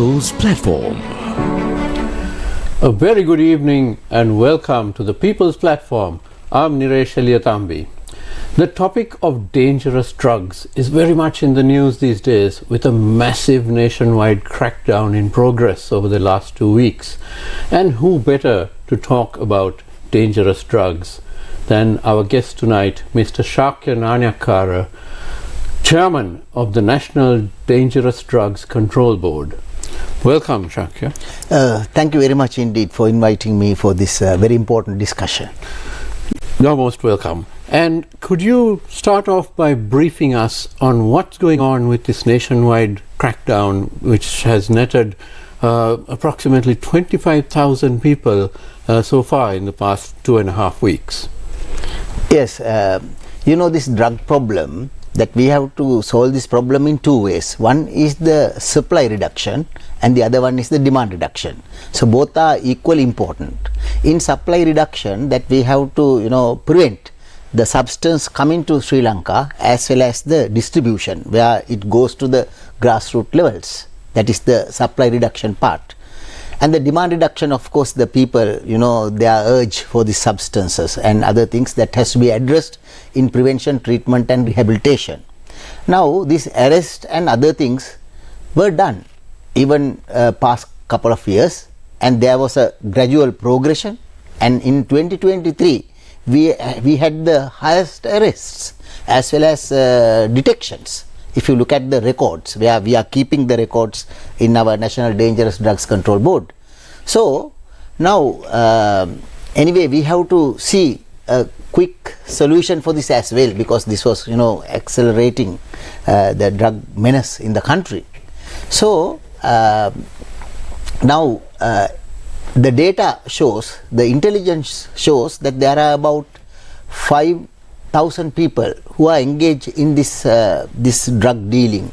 People's Platform. A very good evening and welcome to the People's Platform. I'm Niresh Eliyatambi. The topic of dangerous drugs is very much in the news these days, with a massive nationwide crackdown in progress over the last 2 weeks. And who better to talk about dangerous drugs than our guest tonight, Mr. Shakya Nanayakkara, Chairman of the National Dangerous Drugs Control Board. Welcome, Shakya. Thank you very much indeed for inviting me for this very important discussion. You're most welcome. And could you start off by briefing us on what's going on with this nationwide crackdown, which has netted approximately 25,000 people so far in the past 2.5 weeks? Yes, this drug problem, that we have to solve this problem in two ways. One is the supply reduction and the other one is the demand reduction. So both are equally important. In supply reduction, that we have to prevent the substance coming to Sri Lanka as well as the distribution where it goes to the grassroots levels. That is the supply reduction part. And the demand reduction, of course, the people, their urge for these substances and other things that has to be addressed in prevention, treatment and rehabilitation. Now, this arrest and other things were done even past couple of years, and there was a gradual progression, and in 2023 we had the highest arrests as well as detections. If you look at the records, where we are keeping the records in our National Dangerous Drugs Control Board. So now anyway, we have to see a quick solution for this as well, because this was accelerating the drug menace in the country. So now the data shows, the intelligence shows that there are about 5,000 people who are engaged in this drug dealing,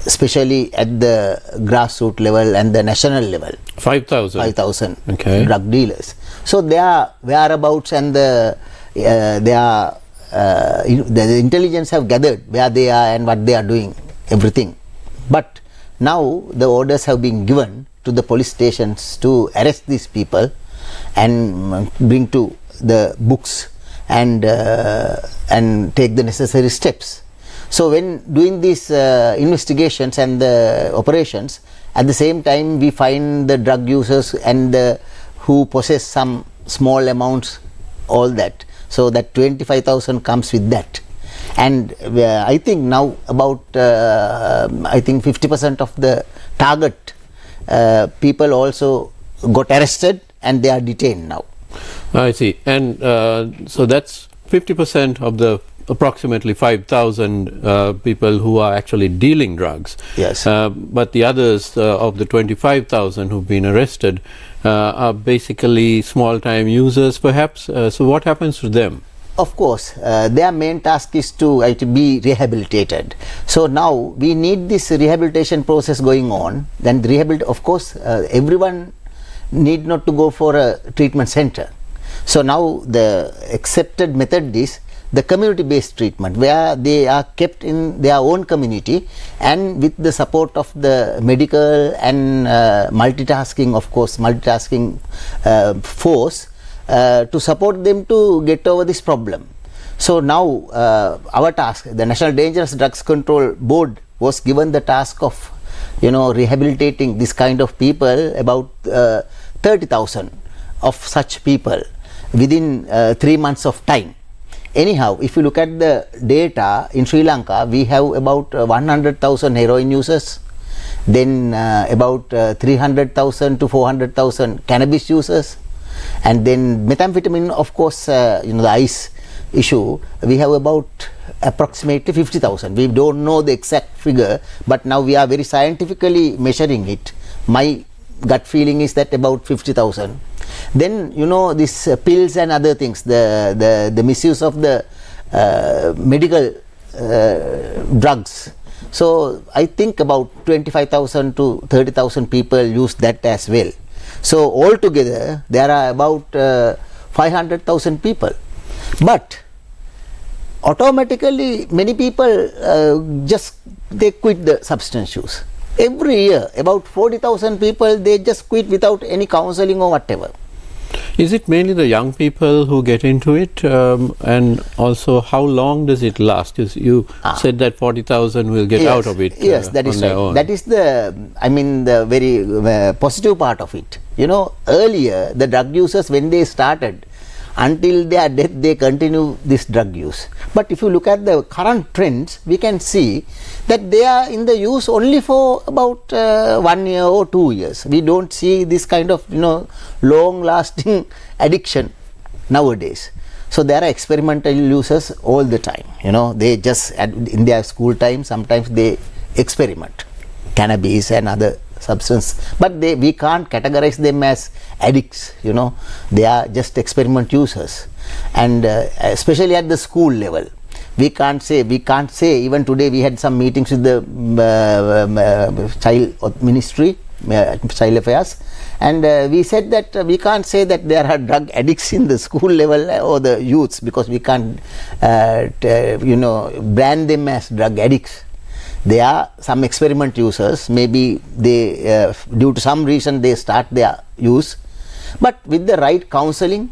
especially at the grassroots level and the national level. 5,000 okay. Drug dealers. So their whereabouts and the intelligence have gathered where they are and what they are doing, everything. But now the orders have been given to the police stations to arrest these people and bring to the books and take the necessary steps. So when doing these investigations and the operations, at the same time we find the drug users and who possess some small amounts, all that. So that 25,000 comes with that. And I think now about 50% of the target people also got arrested and they are detained now. I see. And so that's 50% of the approximately 5,000 people who are actually dealing drugs. Yes. But the others of the 25,000 who've been arrested are basically small-time users perhaps. So what happens to them? Of course, their main task is to be rehabilitated. So now we need this rehabilitation process going on. Then of course, everyone need not to go for a treatment center. So now the accepted method is the community-based treatment, where they are kept in their own community and with the support of the medical and multitasking force to support them to get over this problem. So now our task, the National Dangerous Drugs Control Board was given the task of rehabilitating this kind of people, about 30,000 of such people within 3 months of time. Anyhow, if you look at the data in Sri Lanka, we have about 100,000 heroin users, then about 300,000 to 400,000 cannabis users, and then methamphetamine, of course, the ice issue, we have about approximately 50,000. We don't know the exact figure, but now we are very scientifically measuring it. My gut feeling is that about 50,000. Then these pills and other things, the misuse of the medical drugs. So I think about 25,000 to 30,000 people use that as well. So altogether there are about 500,000 people. But automatically many people they quit the substance use. Every year, about 40,000 people, they just quit without any counseling or whatever. Is it mainly the young people who get into it? And also, how long does it last? You said that 40,000 will get out of it. Yes, that is right. That is the very positive part of it. Earlier, the drug users, when they started, until their death, they continue this drug use. But if you look at the current trends, we can see that they are in the use only for about 1 year or 2 years. We don't see this kind of long-lasting addiction nowadays. So there are experimental users all the time. They just in their school time, sometimes they experiment cannabis and other substance, but we can't categorize them as addicts. They are just experiment users, and especially at the school level, we can't say. Even today, we had some meetings with the child ministry, child affairs, and we said that we can't say that there are drug addicts in the school level or the youths, because we can't brand them as drug addicts. They are some experiment users. Maybe they, due to some reason, they start their use. But with the right counseling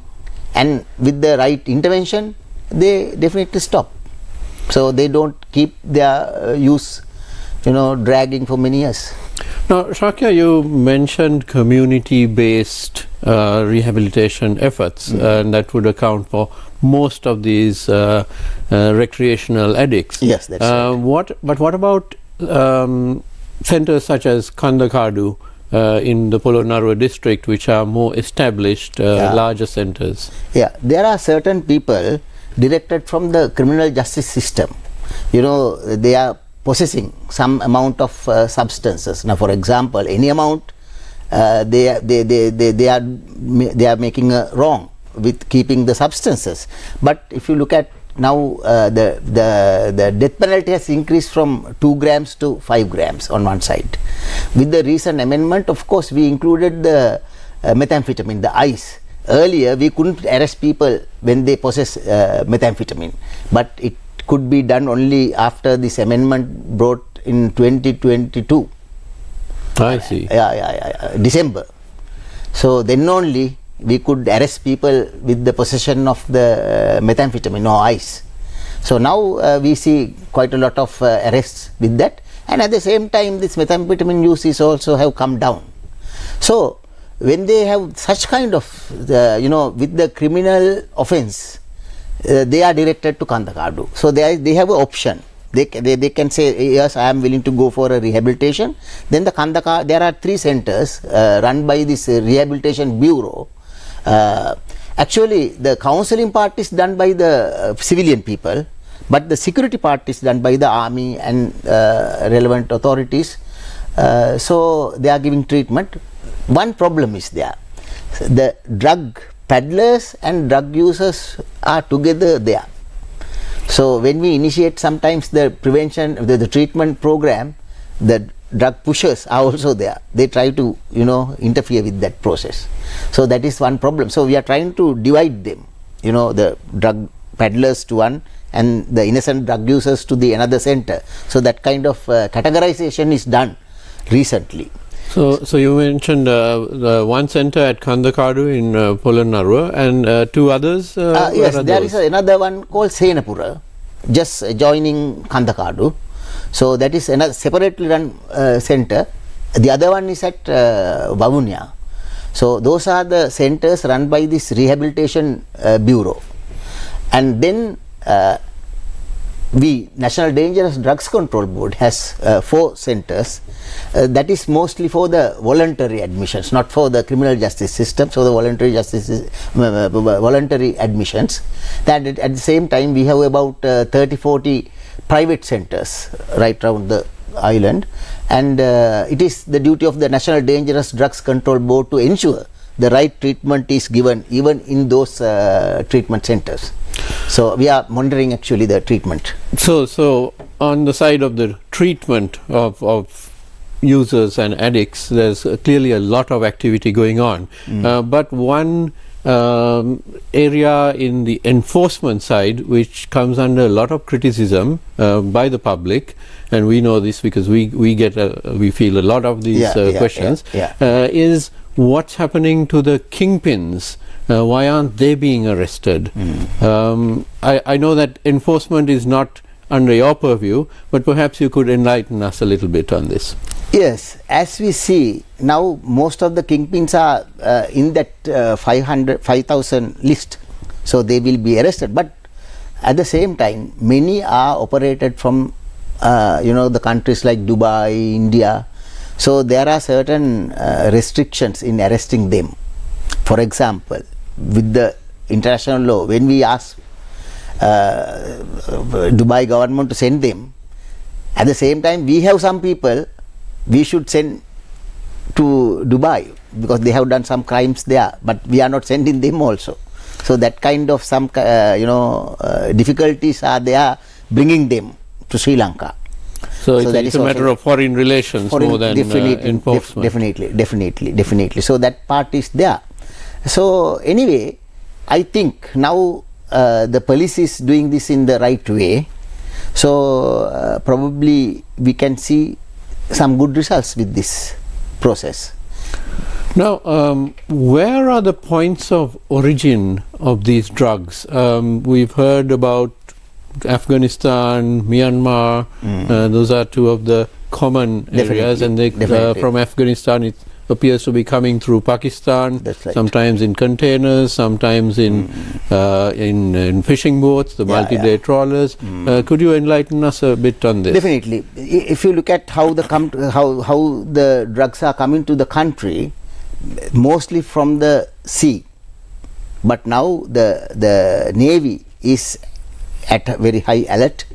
and with the right intervention, they definitely stop. So they don't keep their use, dragging for many years. Now, Shakya, you mentioned community-based rehabilitation efforts, and that would account for most of these recreational addicts. Yes, that's right. What about centers such as Kandakadu in the Polonnaruwa district, which are more established, larger centers? Yeah, there are certain people directed from the criminal justice system. They are possessing some amount of substances. Now, for example, any amount, they are making a wrong with keeping the substances. But if you look at now, the death penalty has increased from 2 grams to 5 grams on one side. With the recent amendment, of course, we included the methamphetamine, the ice. Earlier, we couldn't arrest people when they possess methamphetamine, but it could be done only after this amendment brought in 2022. I see. December. So then only we could arrest people with the possession of the methamphetamine or ice. So now we see quite a lot of arrests with that, and at the same time this methamphetamine use is also have come down. So when they have such kind of with the criminal offense, they are directed to Kandakadu. So they have an option. They can say, yes, I am willing to go for a rehabilitation. Then the Kandaka, there are 3 centers run by this rehabilitation bureau. Actually, the counseling part is done by the civilian people, but the security part is done by the army and relevant authorities. So they are giving treatment. One problem is there. The drug peddlers and drug users are together there. So when we initiate sometimes the prevention, the treatment program, the drug pushers are also there. They try to interfere with that process. So that is one problem. So we are trying to divide them, the drug peddlers to one and the innocent drug users to the another center. So that kind of categorization is done recently. So you mentioned one center at Kandakadu in Polonnaruwa and 2 others? Yes, there is another one called Senapura, just adjoining Kandakadu. So that is another separately run center. The other one is at Vavunya. So those are the centers run by this rehabilitation bureau. And then National Dangerous Drugs Control Board has 4 centers. That is mostly for the voluntary admissions, not for the criminal justice system. So the voluntary admissions. That at the same time we have about 30-40 private centers right around the island, and it is the duty of the National Dangerous Drugs Control Board to ensure the right treatment is given even in those treatment centers. So we are monitoring actually the treatment. So on the side of the treatment of users and addicts, there's clearly a lot of activity going on. But one area in the enforcement side which comes under a lot of criticism by the public, and we know this because we feel a lot of these questions, is what's happening to the kingpins. Why aren't they being arrested? I know that enforcement is not under your purview, but perhaps you could enlighten us a little bit on this. Yes, as we see now, most of the kingpins are in that 5,000 list, so they will be arrested. But at the same time, many are operated from the countries like Dubai, India. So there are certain restrictions in arresting them. For example, with the international law, when we ask Dubai government to send them, at the same time we have some people we should send to Dubai because they have done some crimes there, but we are not sending them also. So that kind of some difficulties are there bringing them to Sri Lanka. So it's a matter of foreign relations more than enforcement. Definitely. So that part is there. So anyway, I think now the police is doing this in the right way. So probably we can see some good results with this process. Now, where are the points of origin of these drugs? We've heard about Afghanistan, Myanmar, those are two of the common areas, and from Afghanistan it appears to be coming through Pakistan, right. Sometimes in containers, sometimes in fishing boats, the multi-day trawlers. Could you enlighten us a bit on this? Definitely. If you look at how the drugs are coming to the country, mostly from the sea, but now the Navy is at a very high alert,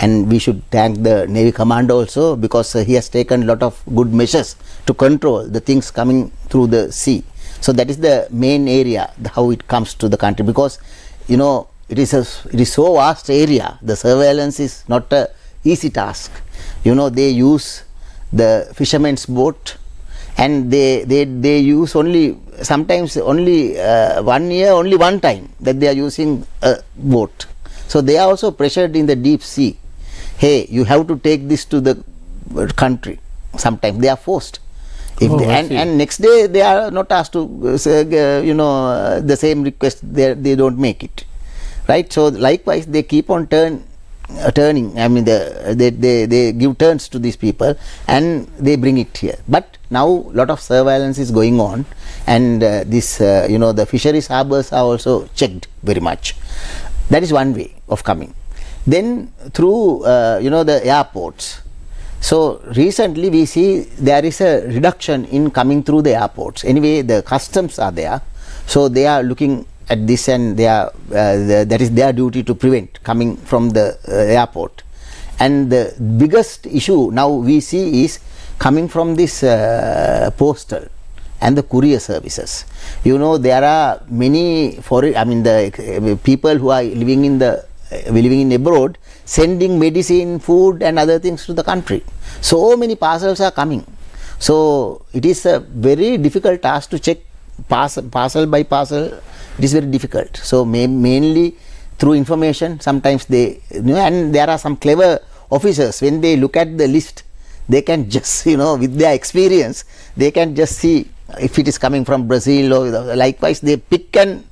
and we should thank the Navy Commander also because he has taken a lot of good measures to control the things coming through the sea. So that is the main area, how it comes to the country, because it is so vast area. The surveillance is not a easy task. They use the fisherman's boat, and they use sometimes only 1 year, only one time that they are using a boat. So they are also pressured in the deep sea. Hey, you have to take this to the country. Sometimes they are forced. And next day they are not asked to the same request, they don't make it, right? So likewise they keep on turning. I mean they give turns to these people and they bring it here. But now lot of surveillance is going on, and the fisheries harbors are also checked very much. That is one way of coming. Then through the airports. So recently we see there is a reduction in coming through the airports. Anyway, the customs are there, so they are looking at this, and they are that is their duty to prevent coming from the airport. And the biggest issue now we see is coming from this postal and the courier services. There are many the people who are living in abroad, sending medicine, food and other things to the country. So many parcels are coming. So it is a very difficult task to check parcel by parcel. It is very difficult. So mainly through information, sometimes and there are some clever officers, when they look at the list, they can just, with their experience, they can just see if it is coming from Brazil, or likewise they pick and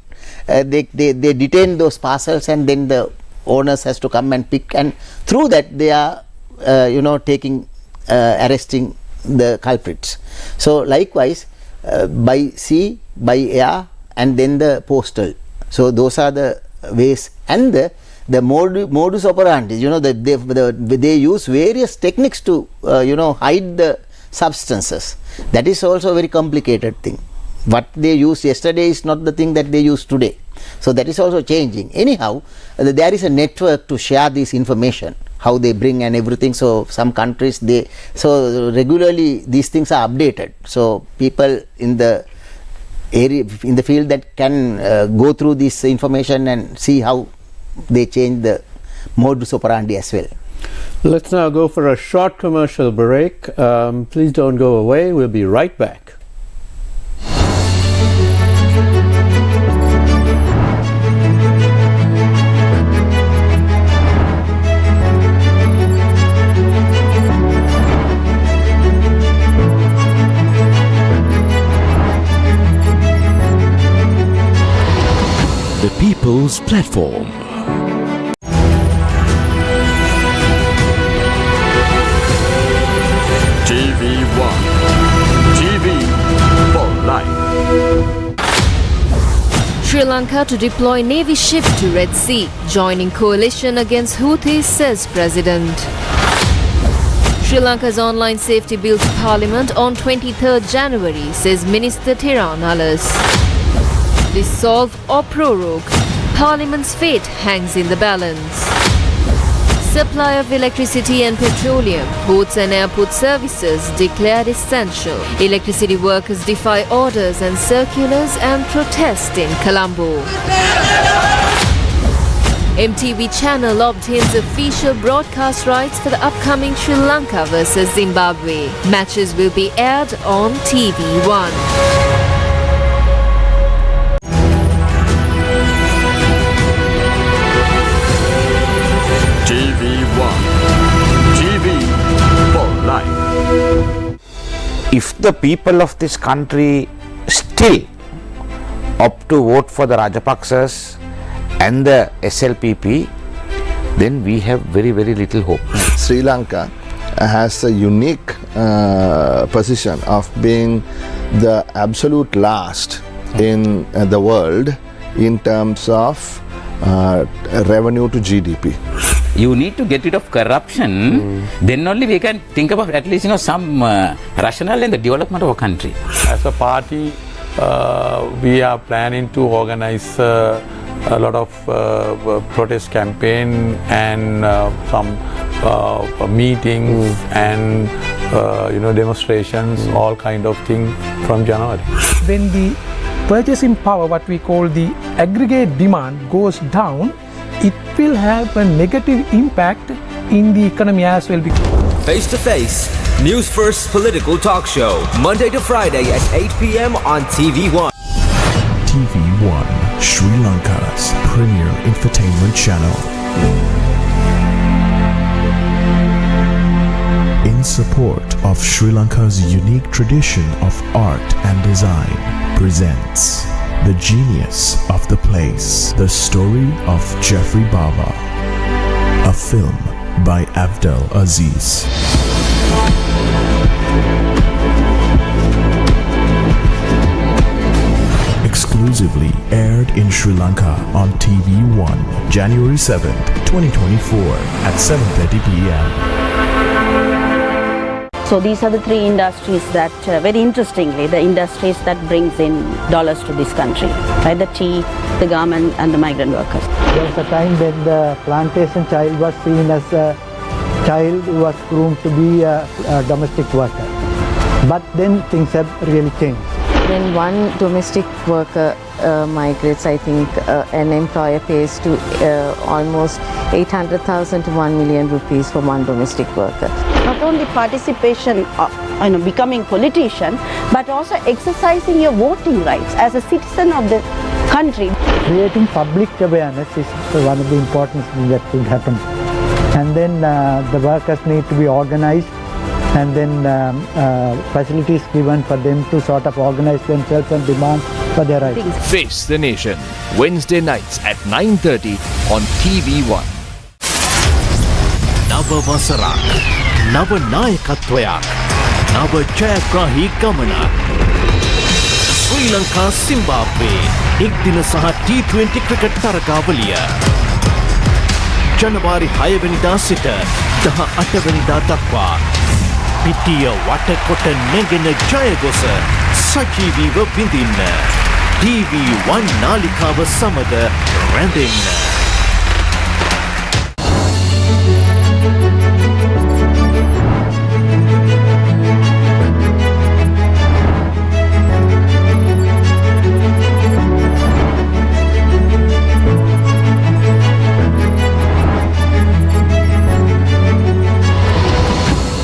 they detain those parcels, and then the owners has to come and pick, and through that they are arresting the culprits. So likewise by sea, by air, and then the postal. So those are the ways, and the modus operandi. They use various techniques to hide the substances. That is also a very complicated thing. What they used yesterday is not the thing that they use today. So that is also changing. Anyhow, there is a network to share this information, how they bring and everything. So some countries, so regularly these things are updated. So people in the area, in the field, that can go through this information and see how they change the modus operandi as well. Let's now go for a short commercial break. Please don't go away. We'll be right back. People's Platform. TV1. TV for life. Sri Lanka to deploy Navy ship to Red Sea, joining coalition against Houthis, says President. Sri Lanka's online safety bill to Parliament on 23rd January, says Minister Tiran Alas. Dissolve or prorogue, Parliament's fate hangs in the balance. Supply of electricity and petroleum, ports and airport services declared essential. Electricity workers defy orders and circulars and protest in Colombo. MTV channel obtains official broadcast rights for the upcoming Sri Lanka vs Zimbabwe. Matches will be aired on TV1. TV1. TV for life. If the people of this country still opt to vote for the Rajapaksas and the SLPP, then we have very, very little hope. Sri Lanka has a unique position of being the absolute last in the world in terms of revenue to GDP. You need to get rid of corruption, then only we can think about at least some rationale in the development of a country. As a party, we are planning to organize a lot of protest campaign and some meetings and demonstrations, all kind of things from January. When the purchasing power, what we call the aggregate demand, goes down, it will have a negative impact in the economy as well. Face to Face, Newsfirst political talk show, Monday to Friday at 8 p.m. on TV1. TV1, Sri Lanka's premier infotainment channel. In support of Sri Lanka's unique tradition of art and design, presents The Genius of the Place, the story of Jeffrey Baba, a film by Abdel Aziz. Exclusively aired in Sri Lanka on TV1, January 7th, 2024 at 7:30 p.m. So these are the three industries that, very interestingly, the industries that brings in dollars to this country, right? The tea, the garment and the migrant workers. There was a time when the plantation child was seen as a child who was groomed to be a domestic worker. But then things have really changed. When one domestic worker migrates, I think an employer pays to almost 800,000 to 1 million rupees for one domestic worker. Not only participation, becoming politician, but also exercising your voting rights as a citizen of the country. Creating public awareness is one of the important things that could happen. And then the workers need to be organized, and then facilities given for them to sort of organize themselves and demand for their rights. Face the Nation, Wednesday nights at 9:30 on TV1. Nava Vasarak, Nava Nayakatwayak, Nava Jayagrahi Gamanak. Sri Lanka Zimbabwe, Ekdina Saha T20 cricket Tarakavaliya. January 6 වෙනිදා සිට 18 වෙනිදා දක්වා පිටිය වටකොට නැගෙන ජයගොස සජීවීව විඳින්න. TV1 නාලිකාව සමග රැඳෙන්න.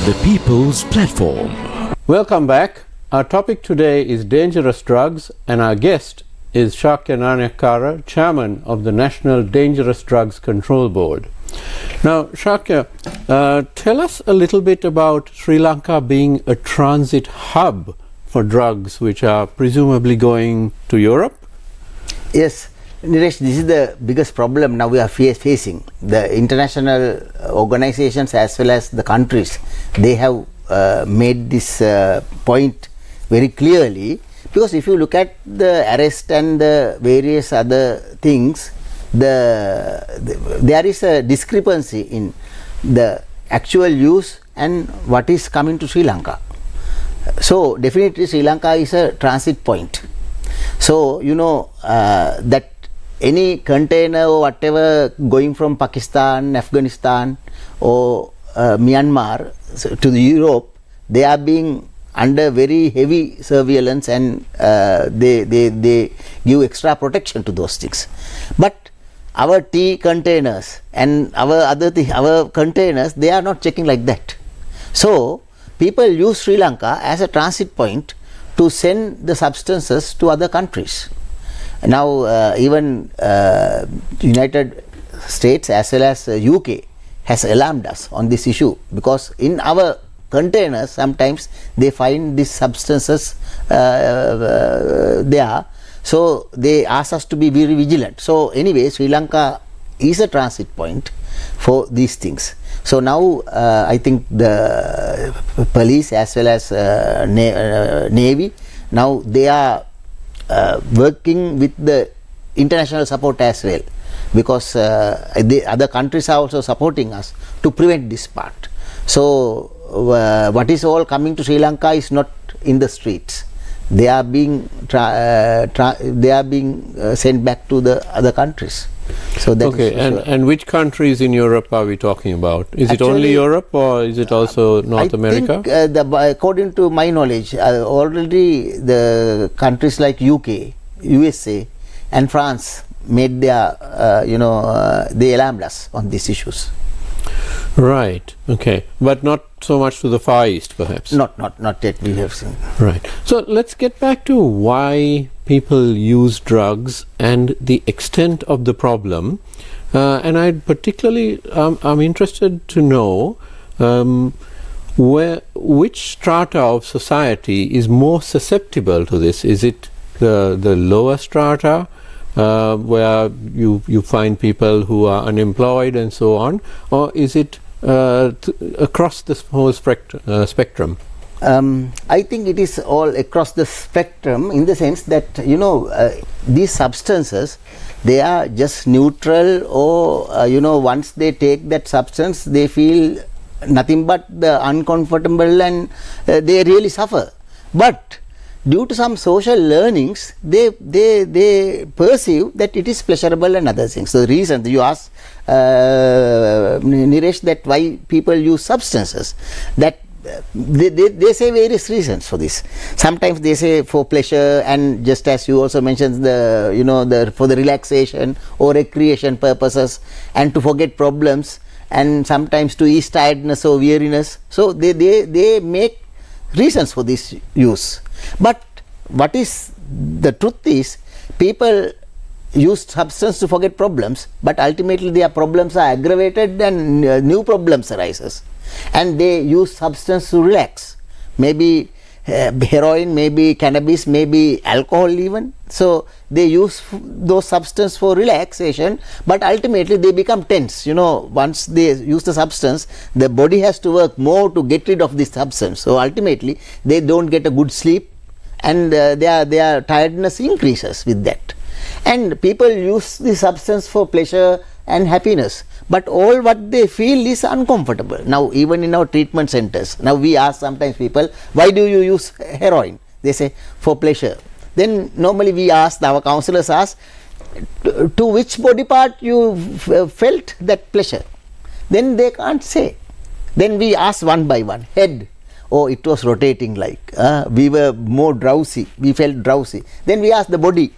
The People's Platform. Welcome back. Our topic today is dangerous drugs, and our guest is Shakya Nanayakkara, Chairman of the National Dangerous Drugs Control Board. Now, Shakya, tell us a little bit about Sri Lanka being a transit hub for drugs which are presumably going to Europe. Yes, Niresh, this is the biggest problem now we are facing. The international organizations as well as the countries, they have made this point very clearly, because if you look at the arrest and the various other things, there is a discrepancy in the actual use and what is coming to Sri Lanka. So definitely Sri Lanka is a transit point. So that any container or whatever going from Pakistan, Afghanistan or Myanmar to the Europe, they are being under very heavy surveillance, and they give extra protection to those things. But our tea containers and our containers, they are not checking like that. So people use Sri Lanka as a transit point to send the substances to other countries. Now even United States as well as UK has alarmed us on this issue, because in our containers sometimes they find these substances there, so they ask us to be very vigilant. So anyway, Sri Lanka is a transit point for these things. So now I think the police as well as Navy, now they are working with the international support as well, because the other countries are also supporting us to prevent this part. So what is all coming to Sri Lanka is not in the streets. They are being sent back to the other countries. So that okay, is and which countries in Europe are we talking about? Is it only Europe, or is it also North America? I think, according to my knowledge, already the countries like UK, USA and France made their, they alarmed us on these issues. Right, okay, but not so much to the Far East perhaps? Not yet we have seen. Right, so let's get back to why people use drugs and the extent of the problem, and I'd particularly, I'm interested to know which strata of society is more susceptible to this. Is it the lower strata, where you find people who are unemployed and so on, or is it across this whole spectrum? I think it is all across the spectrum, in the sense that these substances, they are just neutral, or once they take that substance they feel nothing but the uncomfortable, and they really suffer. But due to some social learnings, they perceive that it is pleasurable and other things. So the reason you ask Niresh, that why people use substances, that they say various reasons for this. Sometimes they say for pleasure, and just as you also mentioned, for the relaxation or recreation purposes, and to forget problems, and sometimes to ease tiredness or weariness. So they make reasons for this use. But what is the truth is, people use substance to forget problems, but ultimately their problems are aggravated and new problems arises, and they use substance to relax, maybe heroin, maybe cannabis, maybe alcohol even. So they use those substances for relaxation, but ultimately they become tense. Once they use the substance, the body has to work more to get rid of this substance. So ultimately they don't get a good sleep, and their tiredness increases with that. And people use the substance for pleasure and happiness, but all what they feel is uncomfortable. Now even in our treatment centers, now we ask sometimes people, why do you use heroin? They say for pleasure. Then normally we ask, our counselors ask, to which body part you felt that pleasure? Then they can't say. Then we ask one by one. Head, oh, it was rotating like, we were more drowsy, we felt drowsy. Then we ask the body,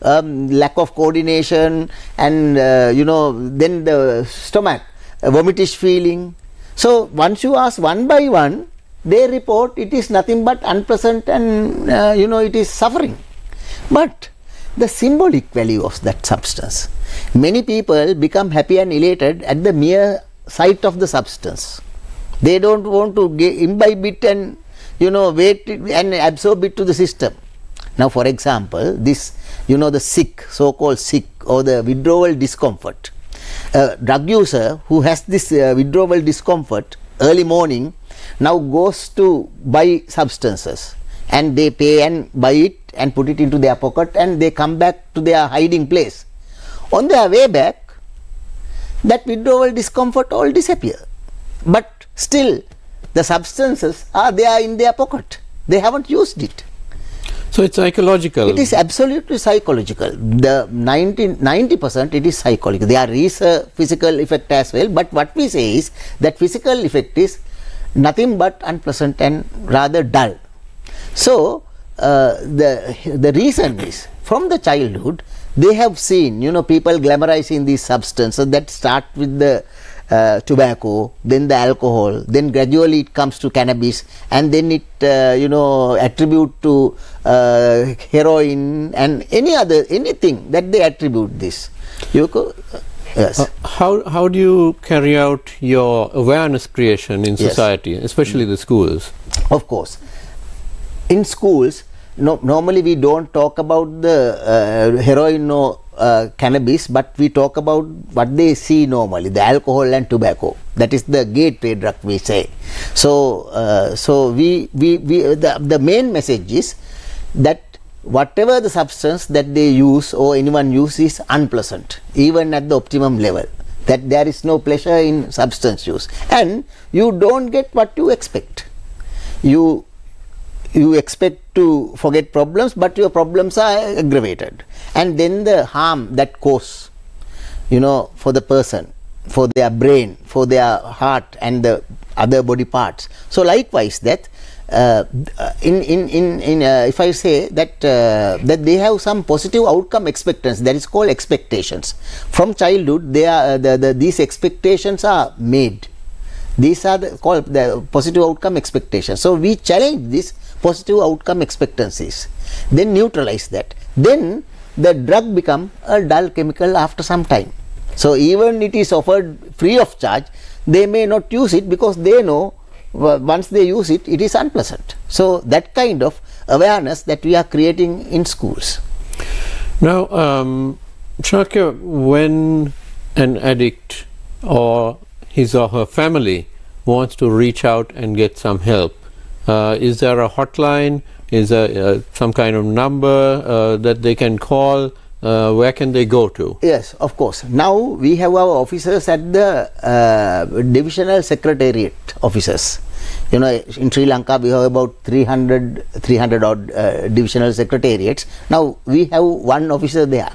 lack of coordination, and then the stomach, vomitish feeling. So once you ask one by one, they report it is nothing but unpleasant, and it is suffering. But the symbolic value of that substance, many people become happy and elated at the mere sight of the substance. They don't want to imbibe it and wait it and absorb it to the system. Now for example, this the sick, so-called sick, or the withdrawal discomfort. A drug user who has this withdrawal discomfort early morning now goes to buy substances, and they pay and buy it and put it into their pocket, and they come back to their hiding place. On their way back, that withdrawal discomfort all disappear, but still the substances are there in their pocket. They haven't used it. So it's psychological. It is absolutely psychological. The 90% it is psychological. There is a physical effect as well, but what we say is that physical effect is nothing but unpleasant and rather dull. So the reason is, from the childhood they have seen people glamorizing these substances that start with the tobacco, then the alcohol, then gradually it comes to cannabis, and then it attribute to heroin and anything that they attribute this. Yes. How do you carry out your awareness creation in society, especially the schools? Of course, in schools normally we don't talk about the heroin or cannabis, but we talk about what they see normally, the alcohol and tobacco. That is the gateway drug, we say. So the main message is that whatever the substance that they use or anyone use is unpleasant, even at the optimum level. That there is no pleasure in substance use, and you don't get what you expect. You expect to forget problems, but your problems are aggravated, and then the harm that cause for the person, for their brain, for their heart and the other body parts. So likewise that if I say that that they have some positive outcome expectancy, that is called expectations. From childhood they are these expectations are made. These are called the positive outcome expectations. So we challenge these positive outcome expectancies, then neutralize that. Then the drug become a dull chemical after some time. So even it is offered free of charge, they may not use it because they know once they use it, it is unpleasant. So that kind of awareness that we are creating in schools. Now, Shakya, when an addict or his or her family wants to reach out and get some help, is there a hotline? Is there some kind of number that they can call? Where can they go to? Yes, of course. Now we have our officers at the divisional secretariat offices. In Sri Lanka we have about 300 odd divisional secretariats. Now we have one officer there.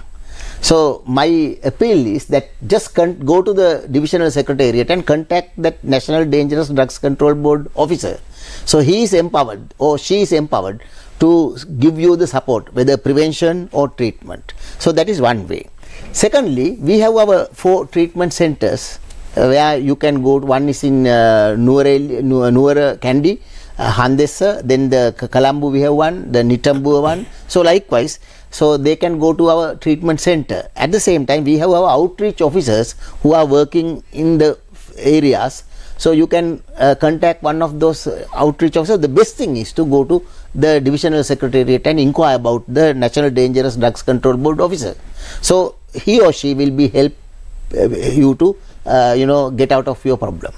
So my appeal is that just go to the divisional secretariat and contact that National Dangerous Drugs Control Board officer. So he is empowered or she is empowered to give you the support, whether prevention or treatment. So that is one way. Secondly, we have our 4 treatment centers where you can go. One is in Nuwara Kandy, Handessa, then the Kalambu we have one, the Nitambu one. So likewise, so they can go to our treatment center. At the same time, we have our outreach officers who are working in the areas. So you can contact one of those outreach officers. The best thing is to go to the divisional secretariat and inquire about the National Dangerous Drugs Control Board officer. So he or she will be help you to get out of your problem.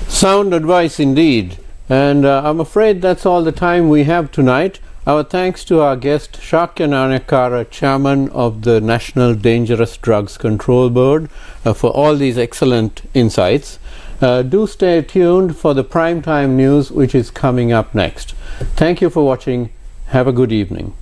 Sound advice indeed. And I'm afraid that's all the time we have tonight. Our thanks to our guest Shakya Nanayakkara, Chairman of the National Dangerous Drugs Control Board, for all these excellent insights. Do stay tuned for the primetime news which is coming up next. Thank you for watching. Have a good evening.